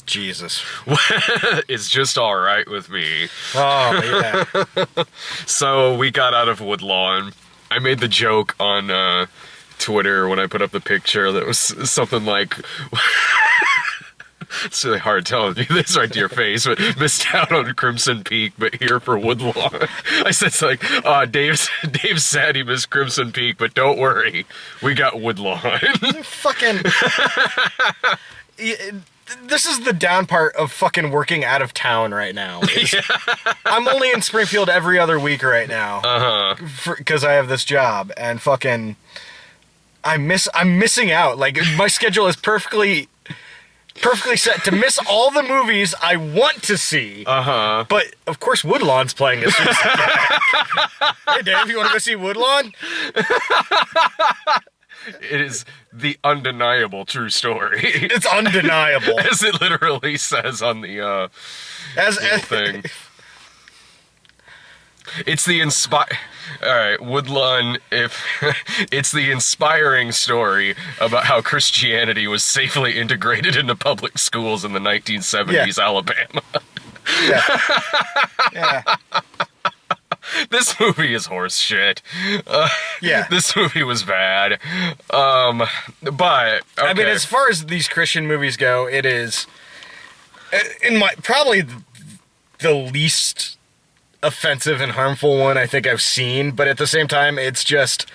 Jesus. It's just all right with me. Oh, yeah. So we got out of Woodlawn. I made the joke on Twitter when I put up the picture that was something like... It's really hard telling you this right to your face, but missed out on Crimson Peak, but here for Woodlawn. I said something like, Dave said he missed Crimson Peak, but don't worry, we got Woodlawn. Fucking... This is the down part of fucking working out of town right now. Yeah. I'm only in Springfield every other week right now. Because I have this job, and fucking... I'm missing out. Like, my schedule is perfectly set to miss all the movies I want to see. But, of course, Woodlawn's playing as soon as I get. Hey, Dave, you want to go see Woodlawn? It is the undeniable true story. It's undeniable. As it literally says on the little thing. It's the Alright, Woodlawn, it's the inspiring story about how Christianity was safely integrated into public schools in the 1970s Alabama. Yeah. This movie is horse shit. This movie was bad. But, okay. I mean, as far as these Christian movies go, it is, probably the least offensive and harmful one I think I've seen, but at the same time, it's just,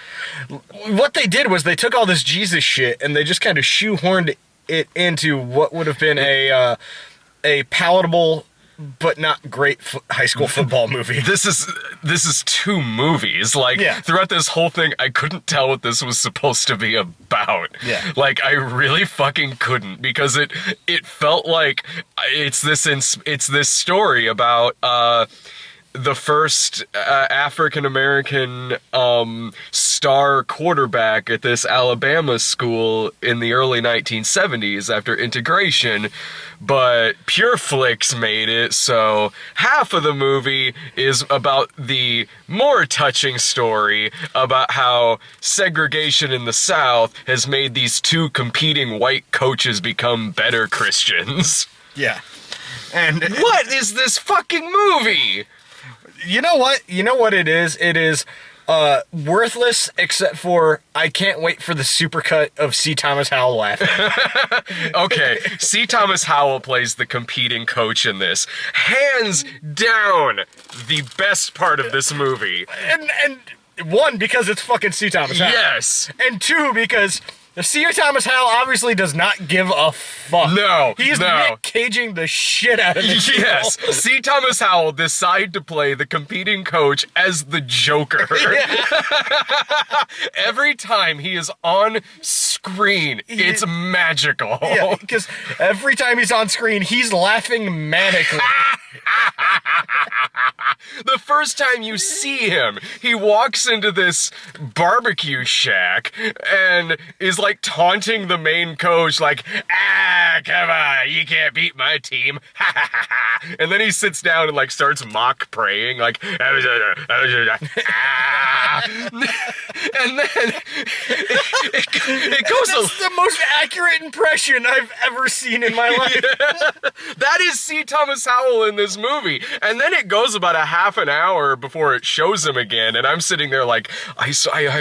what they did was they took all this Jesus shit and they just kind of shoehorned it into what would have been a palatable but not great high school football movie. This is two movies. Like, throughout this whole thing, I couldn't tell what this was supposed to be about. Yeah. Like, I really fucking couldn't, because it felt like it's this story about the first African-American star quarterback at this Alabama school in the early 1970s after integration, but Pure Flix made it, so half of the movie is about the more touching story about how segregation in the South has made these two competing white coaches become better Christians. Yeah. And what is this fucking movie? You know what? You know what it is? It is worthless, except for I can't wait for the supercut of C. Thomas Howell laughing. Okay, C. Thomas Howell plays the competing coach in this. Hands down, the best part of this movie. And one, because it's fucking C. Thomas Howell. Yes. And two, because... C. Thomas Howell obviously does not give a fuck. No, He's Nick Caging the shit out of this. Yes, C. Thomas Howell decided to play the competing coach as the Joker. Every time he is on screen, it's magical. Yeah, because every time he's on screen, he's laughing manically. The first time you see him, he walks into this barbecue shack and is like taunting the main coach, like, come on, you can't beat my team. And then he sits down and like starts mock praying, like, and then it goes. That's the most accurate impression I've ever seen in my life. That is C. Thomas Howell in this movie. And then it goes about a half an hour before it shows him again, and I'm sitting there like, I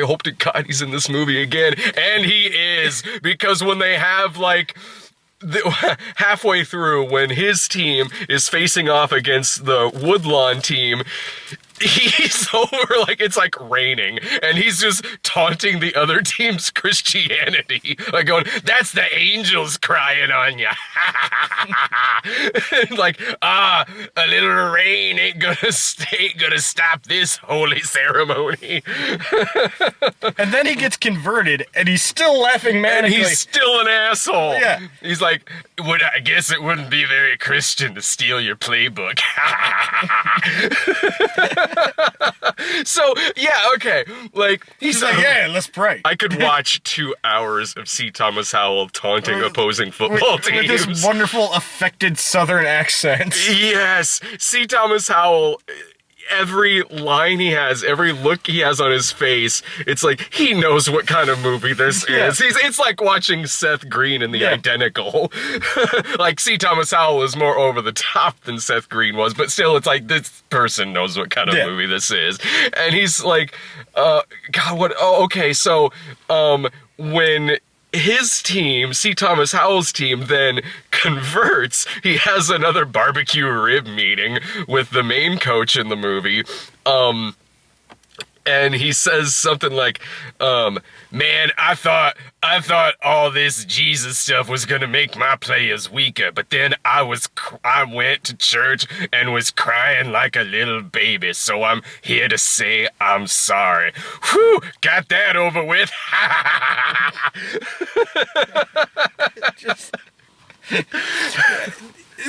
hope to God he's in this movie again. And he is, because when they have like halfway through, when his team is facing off against the Woodlawn team, he's over, like, it's like raining, and he's just taunting the other team's Christianity, like going, that's the angels crying on ya. Like, a little rain ain't gonna stop this holy ceremony. And then he gets converted, and he's still laughing manically. And he's still an asshole. Yeah. He's like, I guess it wouldn't be very Christian to steal your playbook. So, yeah, okay. Like, he's like, yeah, let's pray. I could watch 2 hours of C. Thomas Howell taunting opposing football teams. With this wonderful, affected Southern accent. Yes. C. Thomas Howell every line he has, every look he has on his face, it's like he knows what kind of movie this is. It's like watching Seth Green in The Identical. Like, C. Thomas Howell is more over the top than Seth Green was, but still, it's like this person knows what kind of movie this is. And he's like, God, what? Oh, okay, so, when his team, C. Thomas Howell's team, then converts, he has another barbecue rib meeting with the main coach in the movie, and he says something like, man, I thought all this Jesus stuff was gonna make my players weaker, but then I went to church and was crying like a little baby, so I'm here to say I'm sorry. Whew, got that over with.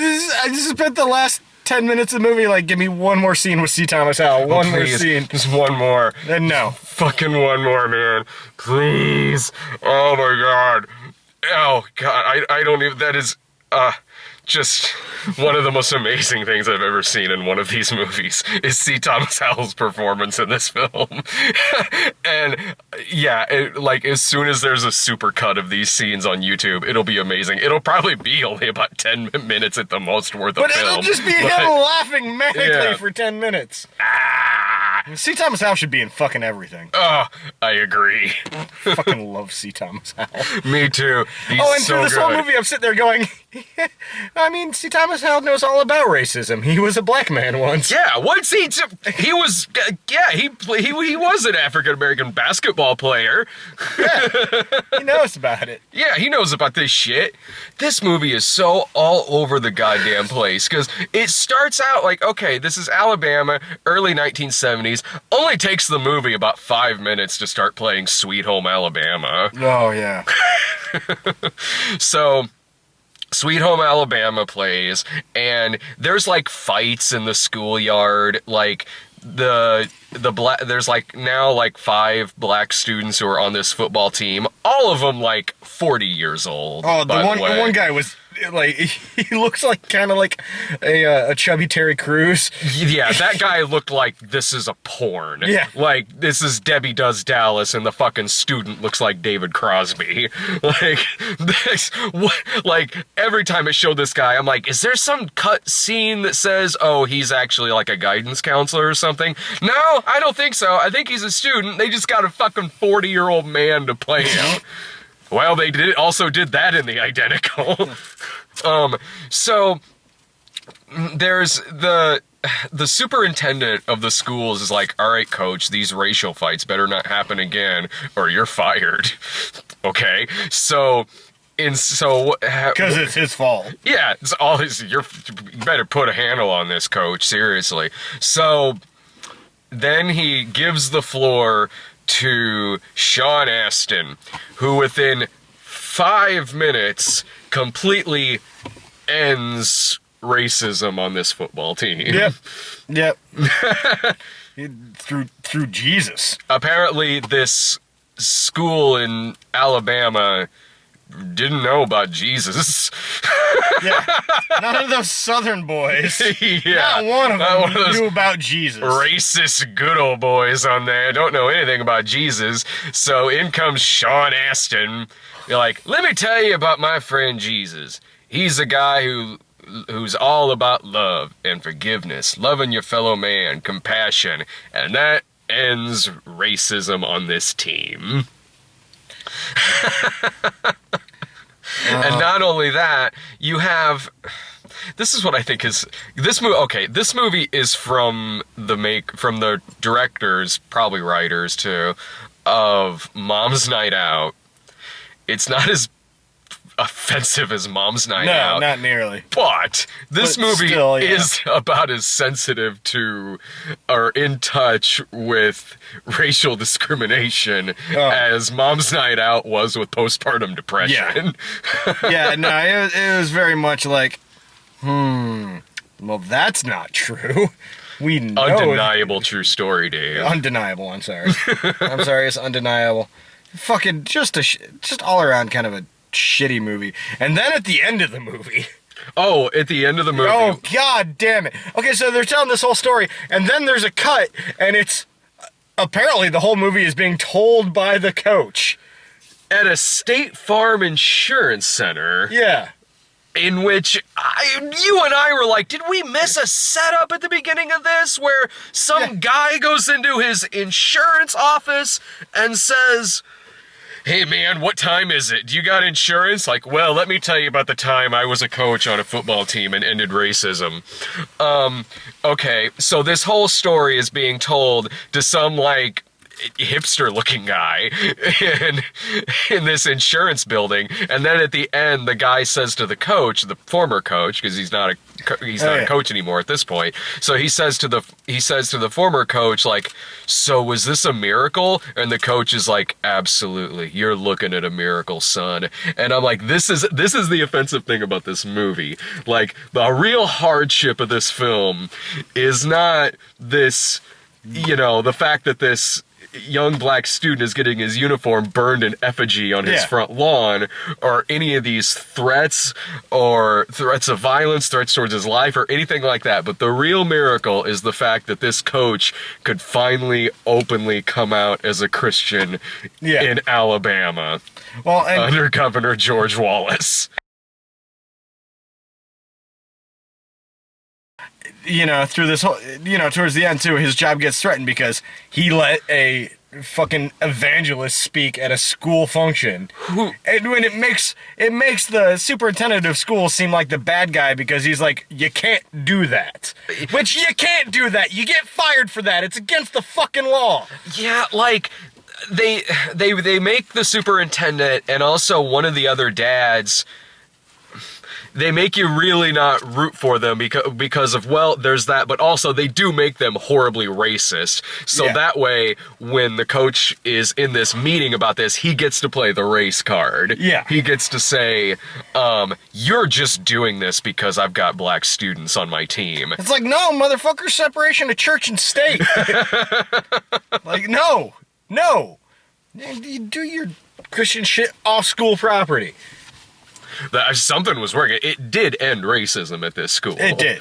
I just spent the last 10 minutes of the movie like, give me one more scene with C. Thomas Howell. One more scene. Just one more. Then no. Fucking one more, man. Please. Oh my God. Oh God. I don't even, that is, just one of the most amazing things I've ever seen in one of these movies is C. Thomas Howell's performance in this film. And yeah, like as soon as there's a super cut of these scenes on YouTube, it'll be amazing. It'll probably be only about 10 minutes at the most worth of film. But it'll just be him laughing manically for 10 minutes. C. Thomas Howell should be in fucking everything. Oh, I agree. Fucking love C. Thomas Howell. Me too. He's and so through this whole movie, I'm sitting there going, I mean, C. Thomas Howell knows all about racism. He was a black man once. Yeah, once he was, he was an African-American basketball player. Yeah, he knows about it. Yeah, he knows about this shit. This movie is so all over the goddamn place, because it starts out like, okay, this is Alabama, early 1970s. Only takes the movie about 5 minutes to start playing Sweet Home Alabama. Oh, yeah. So, Sweet Home Alabama plays, and there's like fights in the schoolyard, like there's like now like 5 black students who are on this football team, all of them like 40 years old. Oh, the one guy was like, he looks like kind of like a chubby Terry Crews. Yeah, that guy looked like this is a porn. Yeah. Like, this is Debbie Does Dallas, and the fucking student looks like David Crosby. Like, like, every time it showed this guy, I'm like, is there some cut scene that says, oh, he's actually like a guidance counselor or something? No, I don't think so. I think he's a student. They just got a fucking 40-year-old man to play him. Well, they also did that in The Identical. So there's the superintendent of the schools is like, all right, coach, these racial fights better not happen again or you're fired. Okay. So because it's his fault. Yeah, it's all his. You better put a handle on this, coach. Seriously. So then he gives the floor to Sean Astin, who within 5 minutes completely ends racism on this football team. Yep. through Jesus. Apparently, this school in Alabama didn't know about Jesus. Yeah. None of those Southern boys. Yeah. Not one of them knew about Jesus. Racist good old boys on there don't know anything about Jesus. So in comes Sean Astin. You're like, let me tell you about my friend Jesus. He's a guy who's all about love and forgiveness, loving your fellow man, compassion, and that ends racism on this team. And not only that, you have. This is what I think is this movie. Okay, this movie is from the directors, probably writers too, of Mom's Night Out. It's not as offensive as Mom's Night Out. No, not nearly. But this movie still, is about as sensitive to or in touch with racial discrimination as Mom's Night Out was with postpartum depression. Yeah, no, it was very much like, well, that's not true. We know undeniable true story, Dave. Undeniable, I'm sorry. I'm sorry, it's undeniable. Fucking just all around kind of a shitty movie. And then at the end of the movie, Oh, at the end of the movie. Oh, god damn it. Okay, so they're telling this whole story, and then there's a cut, and it's... Apparently, the whole movie is being told by the coach. At a State Farm insurance center. Yeah. In which you and I were like, did we miss a setup at the beginning of this where some guy goes into his insurance office and says, hey man, what time is it? Do you got insurance? Like, well, let me tell you about the time I was a coach on a football team and ended racism. Okay, so this whole story is being told to some, like, hipster-looking guy in this insurance building, and then at the end, the guy says to the coach, the former coach, because he's not a coach anymore at this point. So he says to the former coach, like, so was this a miracle? And the coach is like, absolutely, you're looking at a miracle, son. And I'm like, this is the offensive thing about this movie. Like, the real hardship of this film is not this, you know, the fact that this young black student is getting his uniform burned in effigy on his front lawn, or any of these threats, or threats of violence, threats towards his life, or anything like that. But the real miracle is the fact that this coach could finally openly come out as a Christian in Alabama, under Governor George Wallace. You know, through this whole, you know, towards the end too, his job gets threatened because he let a fucking evangelist speak at a school function. And when it makes the superintendent of schools seem like the bad guy because he's like, you can't do that. Which you can't do that. You get fired for that. It's against the fucking law. Yeah, like, they make the superintendent and also one of the other dads, they make you really not root for them because of, well, there's that, but also they do make them horribly racist. So that way, when the coach is in this meeting about this, he gets to play the race card. Yeah. He gets to say, you're just doing this because I've got black students on my team. It's like, no, motherfucker, separation of church and state. Like, no. You do your Christian shit off school property. Something was working. It did end racism at this school. It did.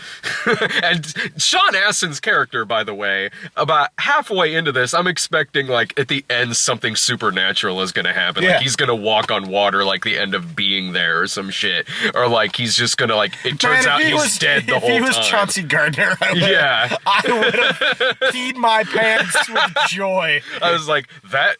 And Sean Astin's character, by the way, about halfway into this, I'm expecting, like, at the end, something supernatural is going to happen. Like, he's going to walk on water, like, the end of Being There or some shit. Or, like, he's just going to, like, it turns out he's dead the whole time. If he was Chauncey Gardner, I would have peed my pants with joy. I was like, that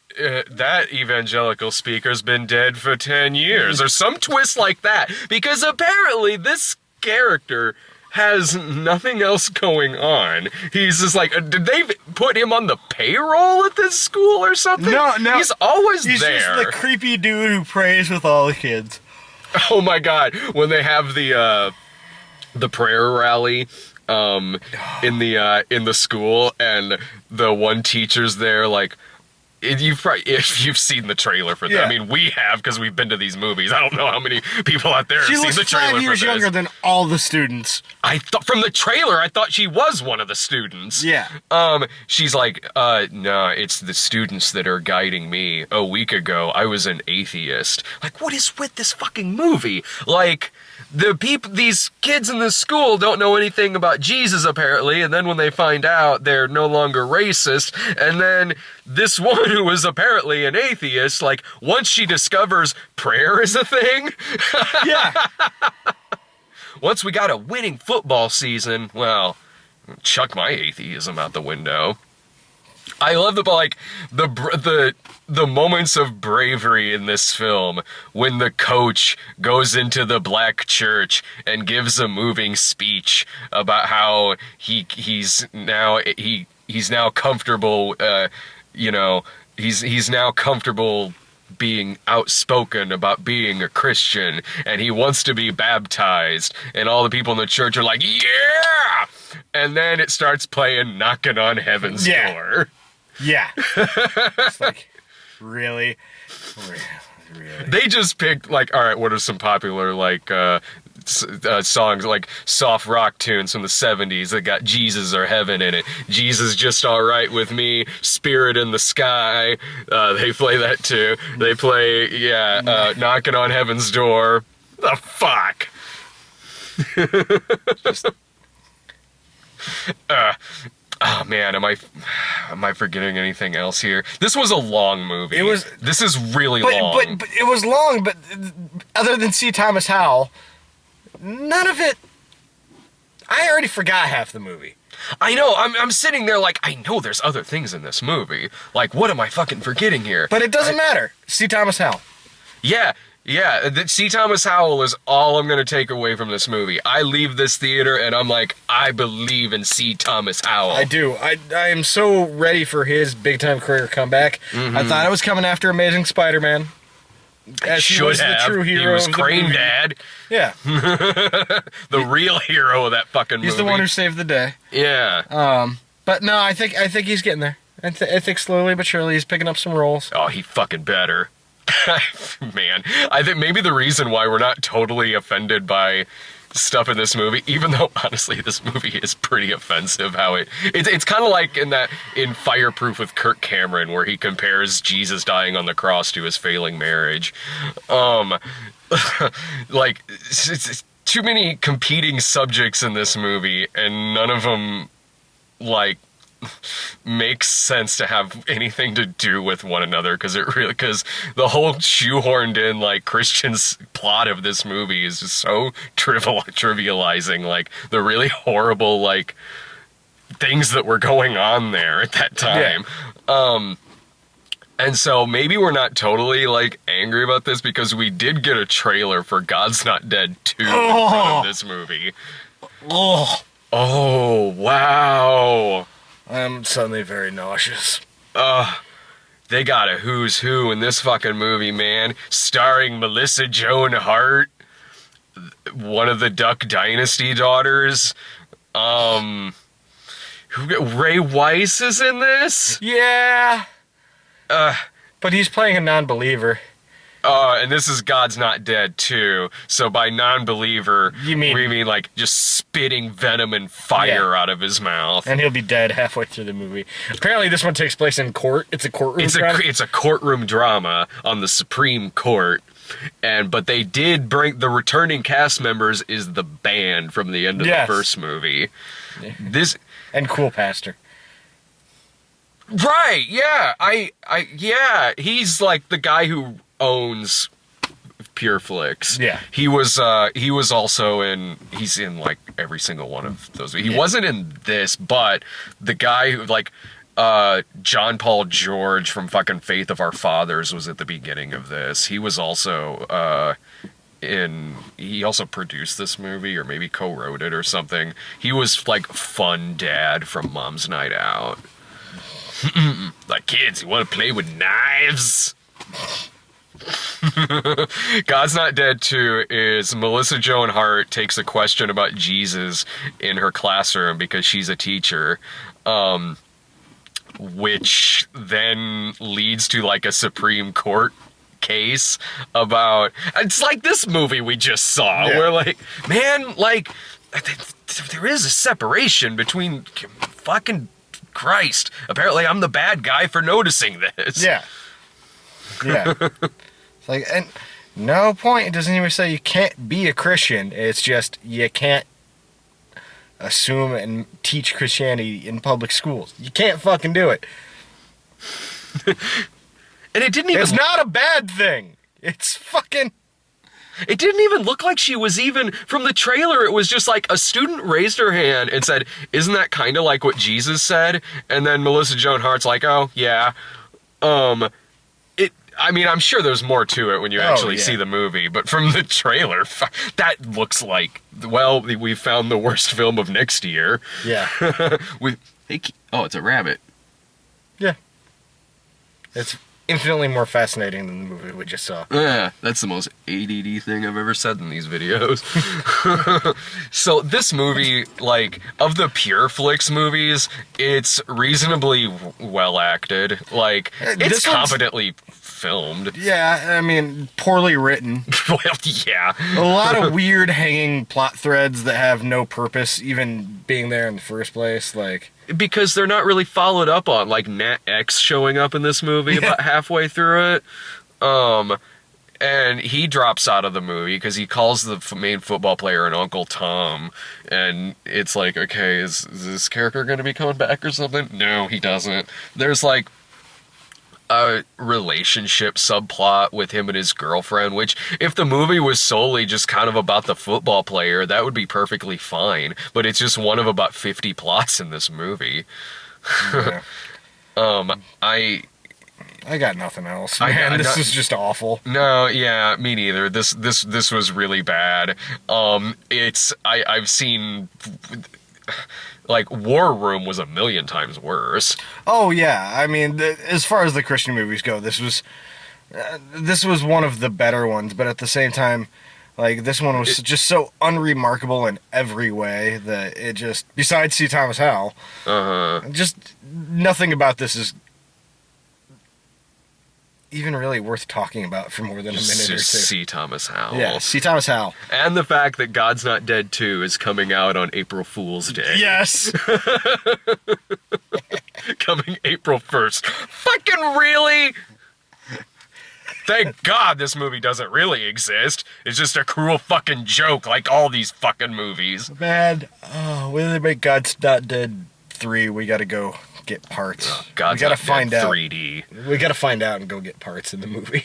evangelical speaker's been dead for 10 years. Or some twist like that, because apparently this character has nothing else going on. He's just like, did they put him on the payroll at this school or something? No. He's always there. He's just the creepy dude who prays with all the kids. Oh my god, when they have the prayer rally in the school, and the one teacher's there, like, if you've seen the trailer for that, I mean, we have, because we've been to these movies. I don't know how many people out there have seen the trailer for this. She looks 5 years younger than all the students. I thought from the trailer, I thought she was one of the students. Yeah. She's like, no, it's the students that are guiding me. A week ago, I was an atheist. Like, what is with this fucking movie? Like, these kids in this school don't know anything about Jesus, apparently, and then when they find out, they're no longer racist, and then this one who was apparently an atheist, like, once she discovers prayer is a thing, once we got a winning football season, well, chuck my atheism out the window. I love the moments of bravery in this film when the coach goes into the black church and gives a moving speech about how he's now comfortable, he's now comfortable being outspoken about being a Christian, and he wants to be baptized, and all the people in the church are like, yeah! And then it starts playing Knocking on Heaven's Door. Yeah. It's like, really? They just picked, like, all right, what are some popular, like, songs, like soft rock tunes from the 70s that got Jesus or Heaven in it. Jesus Just Alright With Me, Spirit in the Sky, they play that too. They play, Knocking on Heaven's Door. The fuck? Just, Oh man, am I forgetting anything else here? This was a long movie. This is really long. But it was long. But other than C. Thomas Howell, none of it. I already forgot half the movie. I know. I'm sitting there like, I know there's other things in this movie. Like, what am I fucking forgetting here? But it doesn't matter. C. Thomas Howell. Yeah. C. Thomas Howell is all I'm going to take away from this movie. I leave this theater and I'm like, I believe in C. Thomas Howell. I do. I am so ready for his big-time career comeback. Mm-hmm. I thought it was coming after Amazing Spider-Man. As he was the true hero. He was of the Crane movie. Dad. Yeah. The real hero of that fucking movie. He's the one who saved the day. Yeah. But no, I think he's getting there. I think slowly but surely he's picking up some roles. Oh, he fucking better. Man, I think maybe the reason why we're not totally offended by stuff in this movie, even though honestly this movie is pretty offensive, how it's kind of like in Fireproof with Kirk Cameron, where he compares Jesus dying on the cross to his failing marriage. Like it's too many competing subjects in this movie, and none of them like makes sense to have anything to do with one another, because the whole shoehorned in like Christian's plot of this movie is just so trivializing like the really horrible like things that were going on there at that time. Yeah. And so maybe we're not totally like angry about this because we did get a trailer for God's Not Dead 2 in front of this movie. Oh wow. I'm suddenly very nauseous. They got a who's who in this fucking movie, man. Starring Melissa Joan Hart, one of the Duck Dynasty daughters. Ray Weiss is in this? Yeah. But he's playing a non-believer. And this is God's Not Dead too. So by non-believer, we mean like just spitting venom and fire out of his mouth. And he'll be dead halfway through the movie. Apparently this one takes place in court. It's a courtroom drama. It's a courtroom drama on the Supreme Court. But they did bring the returning cast members is the band from the end of the first movie. And Cool Pastor. Right, yeah. He's like the guy who owns Pure Flix. Yeah. He was also he's in like every single one of those. He wasn't in this, but the guy who like John Paul George from fucking Faith of Our Fathers was at the beginning of this. He was also he also produced this movie or maybe co-wrote it or something. He was like fun dad from Mom's Night Out. Like, kids, you want to play with knives? God's Not Dead 2 is Melissa Joan Hart takes a question about Jesus in her classroom because she's a teacher, which then leads to like a Supreme Court case about, it's like this movie we just saw where like, man, like there is a separation between fucking Christ. Apparently I'm the bad guy for noticing this. Yeah. It's like, and no point. It doesn't even say you can't be a Christian. It's just you can't assume and teach Christianity in public schools. You can't fucking do it. And it didn't even... It's not a bad thing. It's fucking... It didn't even look like she was even... From the trailer, it was just like a student raised her hand and said, isn't that kind of like what Jesus said? And then Melissa Joan Hart's like, oh, yeah. I mean, I'm sure there's more to it when you actually see the movie, but from the trailer, that looks like, well, we found the worst film of next year. Yeah. It's a rabbit. Yeah. It's infinitely more fascinating than the movie we just saw. Yeah, that's the most ADD thing I've ever said in these videos. So this movie, like, of the Pure Flix movies, it's reasonably well acted. Like, it's competently filmed. Yeah, I mean, poorly written. Well, yeah. A lot of weird hanging plot threads that have no purpose even being there in the first place, like... Because they're not really followed up on, like Nat X showing up in this movie about halfway through it. and he drops out of the movie because he calls the main football player an Uncle Tom, and it's like, okay, is this character going to be coming back or something? No, he doesn't. There's like a relationship subplot with him and his girlfriend, which if the movie was solely just kind of about the football player, that would be perfectly fine, but it's just one of about 50 plots in this movie. Yeah. I got nothing else, man. This is just awful. No, yeah, me neither. This was really bad. I've seen, like, War Room was a million times worse. Oh yeah, I mean, as far as the Christian movies go, this was one of the better ones. But at the same time, like, this one was just so unremarkable in every way that it just, besides C. Thomas Howell, just nothing about this is even really worth talking about for more than a minute or two. C. Thomas Howell. Yeah, C. Thomas Howell. And the fact that God's Not Dead 2 is coming out on April Fool's Day. Yes! Coming April 1st. Fucking really? Thank God this movie doesn't really exist. It's just a cruel fucking joke like all these fucking movies. Man, when they make God's Not Dead 3, we gotta go get parts. God's we gotta Not find Dead out. 3D. We gotta find out and go get parts in the movie.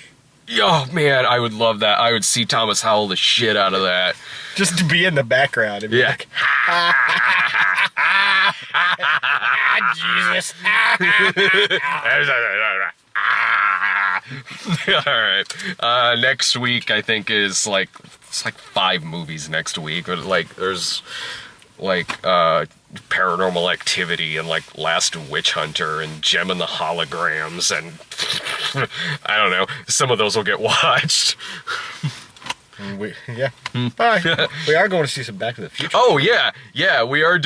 Oh man, I would love that. I would see Thomas Howell the shit out of that. Just to be in the background and be like, Jesus. Alright. Next week I think is like, it's like 5 movies next week. But like there's like Paranormal Activity and like Last Witch Hunter and Gem and the Holograms and I don't know. Some of those will get watched. Bye. We are going to see some Back to the Future. Oh yeah, we are.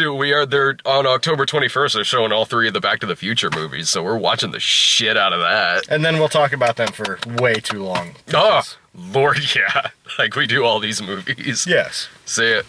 They're on October 21st. They're showing all 3 of the Back to the Future movies, so we're watching the shit out of that. And then we'll talk about them for way too long. Oh Lord, yeah, like we do all these movies. Yes. See it.